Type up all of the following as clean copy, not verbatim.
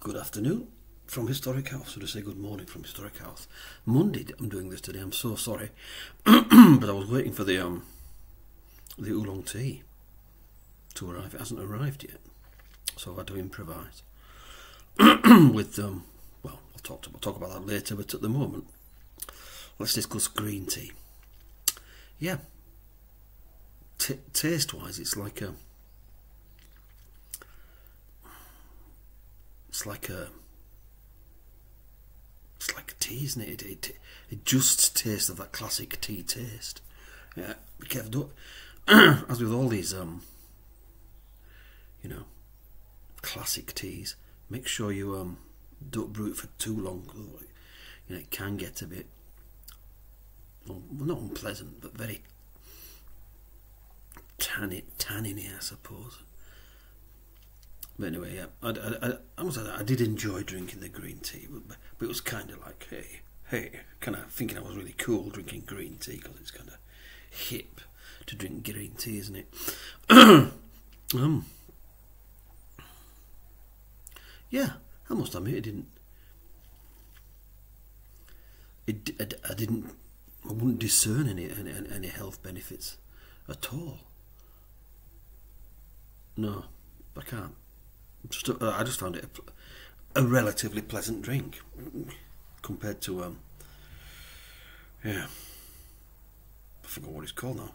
Good afternoon from Historic House, or to say good morning from Historic House. Monday I'm doing this today, I'm so sorry. But I was waiting for the oolong tea to arrive. It hasn't arrived yet, so I've had to improvise. With, well, we'll talk about that later, but at the moment, let's discuss green tea. Yeah, taste-wise, it's like a tea, isn't it? It just tastes of that classic tea taste. Yeah, be careful. Don't, as with all these, you know, classic teas, make sure you don't brew it for too long. You know, it can get a bit, well, not unpleasant, but very tannin-y, I suppose. But anyway, yeah, I did enjoy drinking the green tea, but it was kind of like, hey, kind of thinking I was really cool drinking green tea because it's kind of hip to drink green tea, isn't it? Yeah, I must admit, I wouldn't discern any health benefits at all. No, I can't. I just found it a relatively pleasant drink compared to yeah, I forgot what it's called now.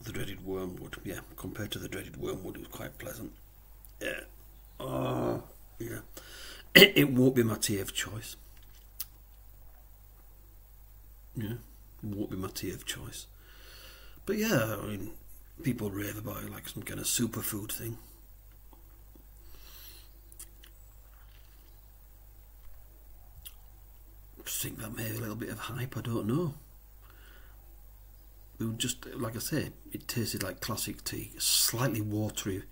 The dreaded wormwood. Yeah, compared to the dreaded wormwood, it was quite pleasant. Yeah. Yeah. It won't be my tea of choice. Yeah, it won't be my tea of choice. But yeah, I mean, people rave about it like some kind of superfood thing. I think that may be a little bit of hype, I don't know. It would just, like I say, it tasted like classic tea, a slightly watery,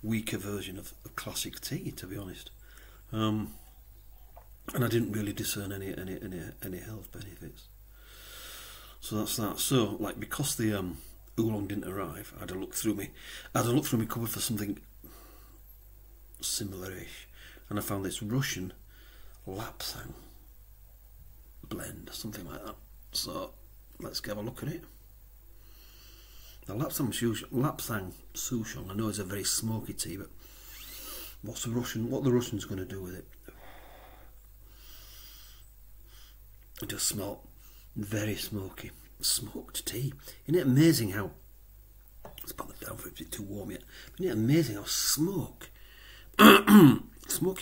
weaker version of classic tea, to be honest. And I didn't really discern any health benefits. So that's that. So, like, because the oolong didn't arrive, I had to look through my cupboard for something similar-ish, and I found this Russian Lapsang blend, something like that. So let's have a look at it. The Lapsang Souchong, I know it's a very smoky tea, but what the Russians going to do with it? It does smell very smoky. Smoked tea. Isn't it amazing how, let's put that down for it, it's too warm yet. Isn't it amazing how smoke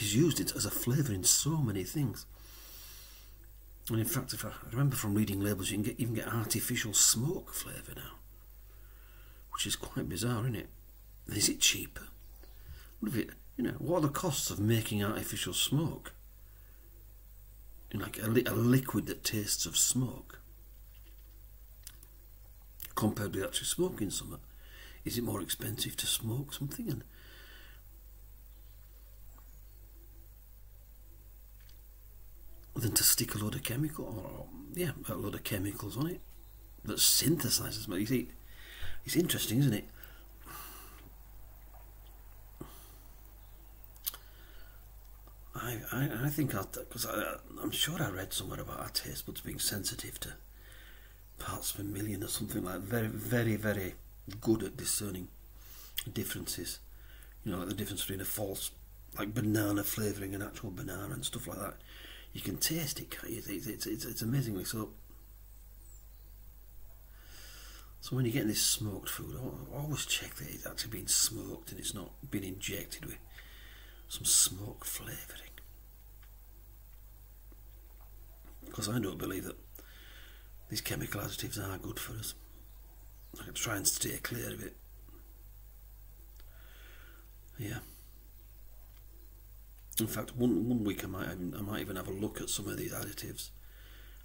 is used as a flavour in so many things. And in fact, if I remember from reading labels, you can even get artificial smoke flavour now, which is quite bizarre, isn't it? And is it cheaper? What if it, what are the costs of making artificial smoke? Like a liquid that tastes of smoke, compared with actually smoking something. Is it more expensive to smoke something than to stick a load of a load of chemicals on it that synthesises? You see, it's interesting, isn't it? I think because I'm sure I read somewhere about our taste buds being sensitive to parts per million or something like that. Very, very, very good at discerning differences. Like the difference between a false, like banana flavouring and actual banana and stuff like that. You can taste it, can't you? It's amazingly so. So when you're getting this smoked food, always check that it's actually been smoked and it's not been injected with some smoke flavouring. Because I don't believe that these chemical additives are good for us. I can try and stay clear of it. Yeah. In fact, one week I might even have a look at some of these additives.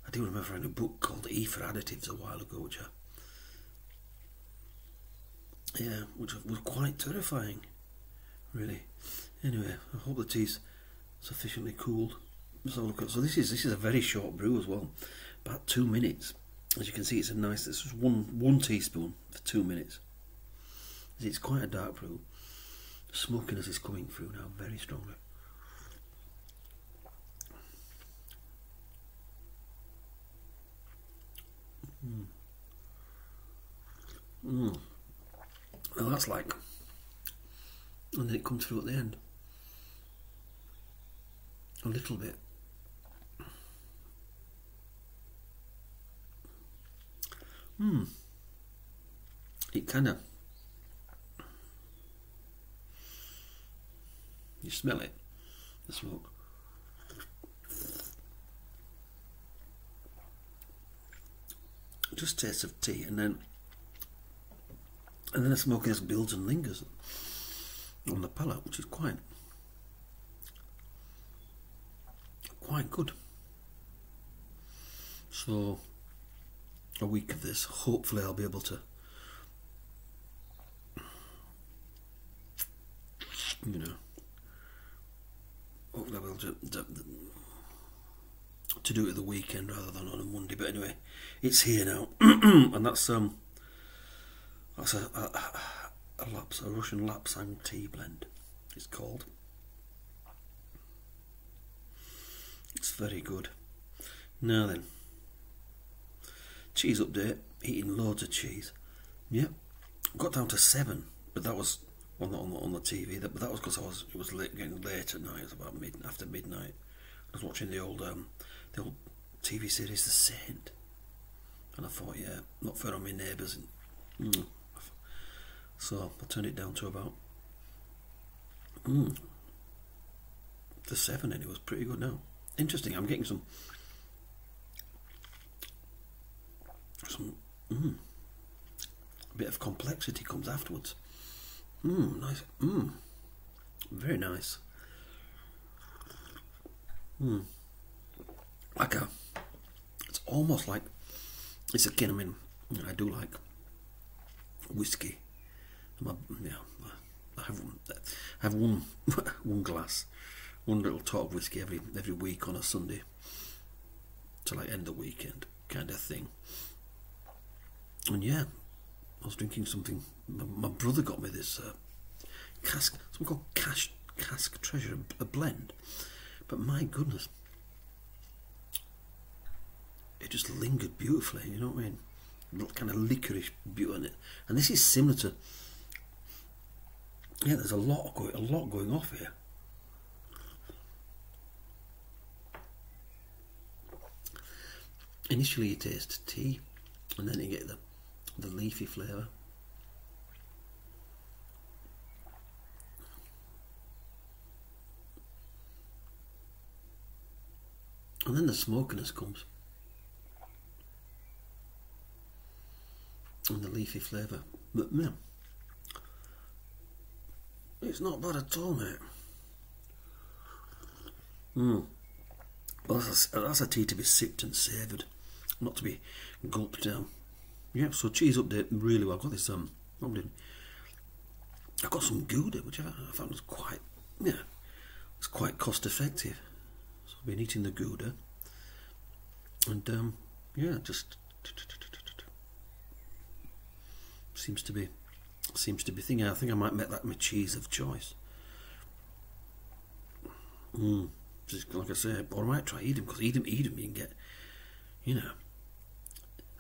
I do remember reading a book called E for Additives a while ago, which was quite terrifying, really. Anyway, I hope the tea's sufficiently cooled. Let's have a look at. So this is a very short brew as well, about 2 minutes. As you can see, it's a nice. This is one teaspoon for 2 minutes. It's quite a dark brew. Smokiness is coming through now very strongly. Well, that's like, and then it comes through at the end a little bit. It kind of, you smell it, the smoke. Just tastes of tea, and then the smokiness builds and lingers on the palate, which is quite good. So a week of this, hopefully I'll be able to, you know, hopefully I'll be able to do it at the weekend rather than on a Monday. But anyway, it's here now, and that's a Russian Lapsang tea blend. It's called. It's very good. Now then, cheese update. Eating loads of cheese. Yep, got down to 7, but that was on the TV. But that was because it was getting late at night. It was about after midnight. I was watching the old TV series The Saint, and I thought, yeah, not fair on my neighbours. So I turned it down to about to 7, and it was pretty good now. Interesting. I'm getting some a bit of complexity comes afterwards. Nice. Very nice. It's almost like, it's again, I mean, I do like whisky. I have one one glass, one little tot of whisky every week on a Sunday to like end the weekend kind of thing. And yeah, I was drinking something. My brother got me this cask, something called Cask Treasure, a blend. But my goodness, it just lingered beautifully. You know what I mean? Kind of licorice beauty in it. And this is similar to. Yeah, there's a lot going off here. Initially, you taste tea, and then you get the leafy flavour. And then the smokiness comes. And the leafy flavour. But yeah, it's not bad at all, mate. Well, that's a tea to be sipped and savoured, not to be gulped down. Yeah, so cheese update really well. I've got this I've got some Gouda, which I found was quite, it's quite cost effective. So I've been eating the Gouda, and just seems to be thinking. I think I might make that my cheese of choice. Just like I say, or I might try Edam, because Edam you can get,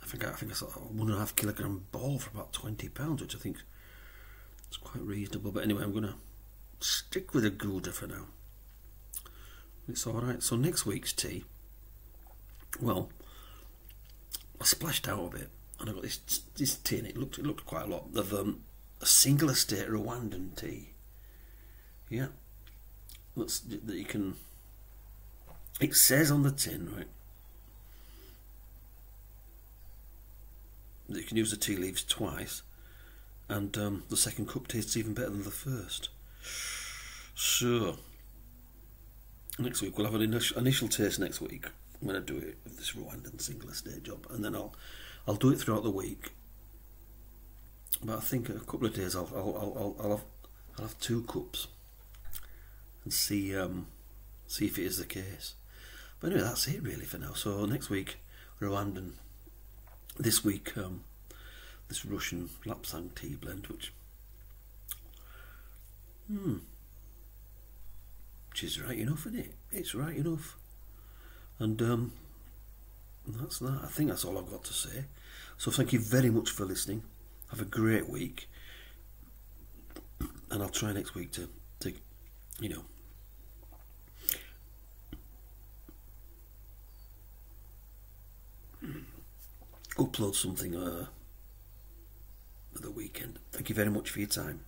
I think I saw a 1.5 kilogram ball for about £20, which I think is quite reasonable. But anyway, I'm gonna stick with the Gouda for now. It's all right. So next week's tea, well, I splashed out a bit, and I got this tea, and it looked quite a lot of a single estate Rwandan tea. Yeah, that you can. It says on the tin, right, that you can use the tea leaves twice, and the second cup tastes even better than the first. So next week we'll have an initial taste. Next week I'm going to do it with this Rwandan single estate job, and then I'll do it throughout the week. But I think a couple of days I'll have 2 cups and see if it is the case. But anyway, that's it really for now. So next week Rwandan, this week this Russian Lapsang tea blend, which Which is right enough, isn't it? It's right enough. And that's that. I think that's all I've got to say. So thank you very much for listening. Have a great week. And I'll try next week to upload something at the weekend. Thank you very much for your time.